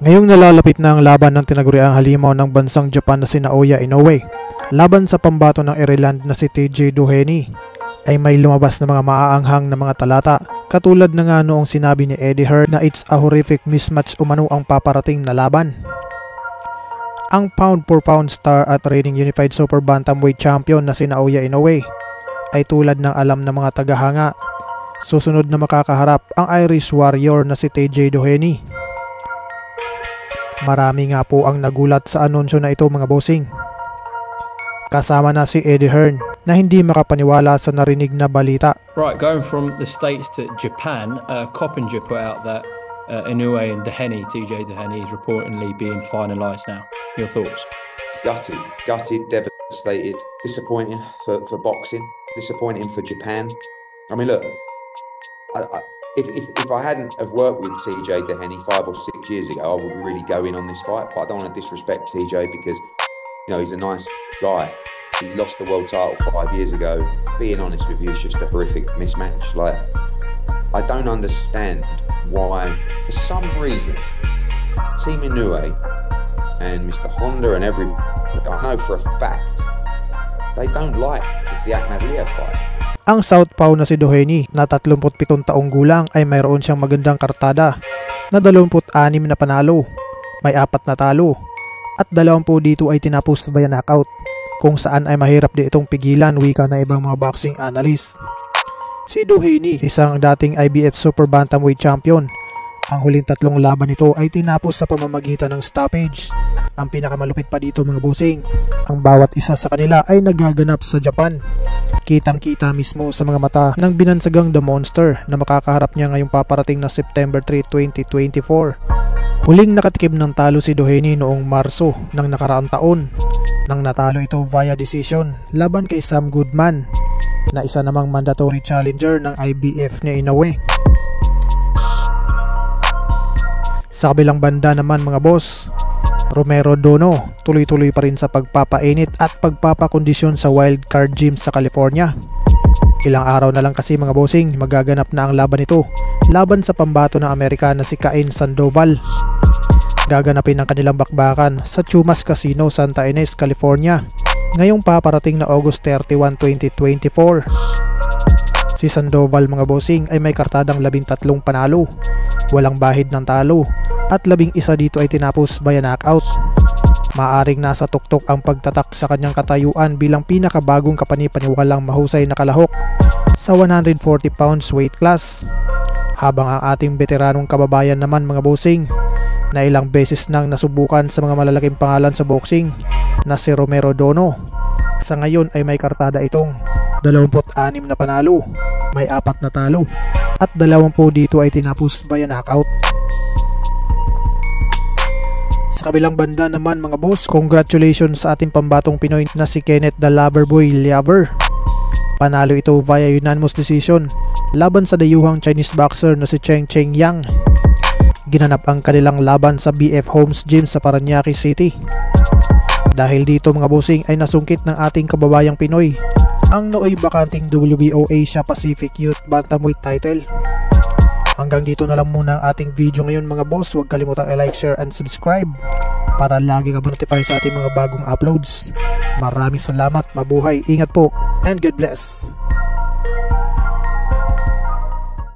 Ngayong nalalapit na ang laban ng tinaguriang halimaw ng bansang Japan na si Naoya Inoue laban sa pambato ng Ireland na si TJ Doheny ay may lumabas na mga maaanghang na mga talata, katulad na nga noong sinabi ni Eddie Hearn na it's a horrific mismatch umano ang paparating na laban. Ang pound for pound star at reigning unified super bantamweight champion na si Naoya Inoue ay tulad ng alam ng mga tagahanga, susunod na makakaharap ang Irish Warrior na si TJ Doheny. Marami nga po ang nagulat sa anunsyo na ito mga bossing. Kasama na si Eddie Hearn na hindi makapaniwala sa narinig na balita. Right, going from the States to Japan, Coppinger put out that Inoue and Doheny, TJ Doheny, is reportedly being finalised now. Your thoughts? Gutted, devastated, disappointing for boxing, disappointing for Japan. I mean, look, if I hadn't have worked with TJ Doheny 5 or 6 years ago, I would really go in on this fight. But I don't want to disrespect TJ because, you know, he's a nice guy. He lost the world title 5 years ago. Being honest with you, it's just a horrific mismatch. Like, I don't understand why, for some reason, Team Inoue and Mr. Honda and everyone, I know for a fact, they don't like the Akhmadaliev fight. Ang southpaw na si Doheny na 37 taong gulang ay mayroon siyang magandang kartada na 26 na panalo, may 4 na talo at 20 dito ay tinapos via knockout, kung saan ay mahirap din itong pigilan, wika na ibang mga boxing analyst. Si Doheny, isang dating IBF Super Bantamweight Champion, ang huling 3 laban nito ay tinapos sa pamamagitan ng stoppage. Ang pinakamalupit pa dito mga bossing, ang bawat isa sa kanila ay nagaganap sa Japan. Kitang-kita mismo sa mga mata ng binansagang The Monster na makakaharap niya ngayong paparating na September 3, 2024. Huling nakatikim ng talo si Doheny noong Marso ng nakaraang taon, nang natalo ito via decision laban kay Sam Goodman na isa namang mandatory challenger ng IBF ni Inoue. Sa kabilang banda naman mga boss, Romero Dono tuloy-tuloy pa rin sa pagpapainit at pagpapakondisyon sa wildcard gym sa California. Ilang araw na lang kasi mga bossing, magaganap na ang laban nito laban sa pambato ng Amerikana si Cain Sandoval. Gaganapin ang kanilang bakbakan sa Chumas Casino, Santa Ynez, California ngayong paparating na August 31, 2024. Si Sandoval mga bossing ay may kartadang 13 panalo, walang bahid ng talo at 11 dito ay tinapos via knockout. Maaring nasa tuktok ang pagtatak sa kanyang katayuan bilang pinakabagong kapanipaniwalang mahusay na kalahok sa 140 pounds weight class. Habang ang ating veteranong kababayan naman mga bossing na ilang beses nang nasubukan sa mga malalaking pangalan sa boxing na si Romero Dono, sa ngayon ay may kartada itong 26 na panalo, may 4 na talo at 20 dito ay tinapos via knockout. Sa kabilang banda naman mga boss, congratulations sa ating pambatong Pinoy na si Kenneth the Loverboy Liaver. Panalo ito via unanimous decision laban sa dayuhang Chinese boxer na si Cheng Cheng Yang. Ginanap ang kanilang laban sa BF Homes Gym sa Parañaque City. Dahil dito mga bossing ay nasungkit ng ating kababayang Pinoy ang nooy bakanting WBO Asia Pacific Youth Bantamweight title. Hanggang dito na lang muna ang ating video ngayon mga boss. Huwag kalimutang i-like, share and subscribe para lagi ka notify sa ating mga bagong uploads. Maraming salamat, mabuhay, ingat po and God bless.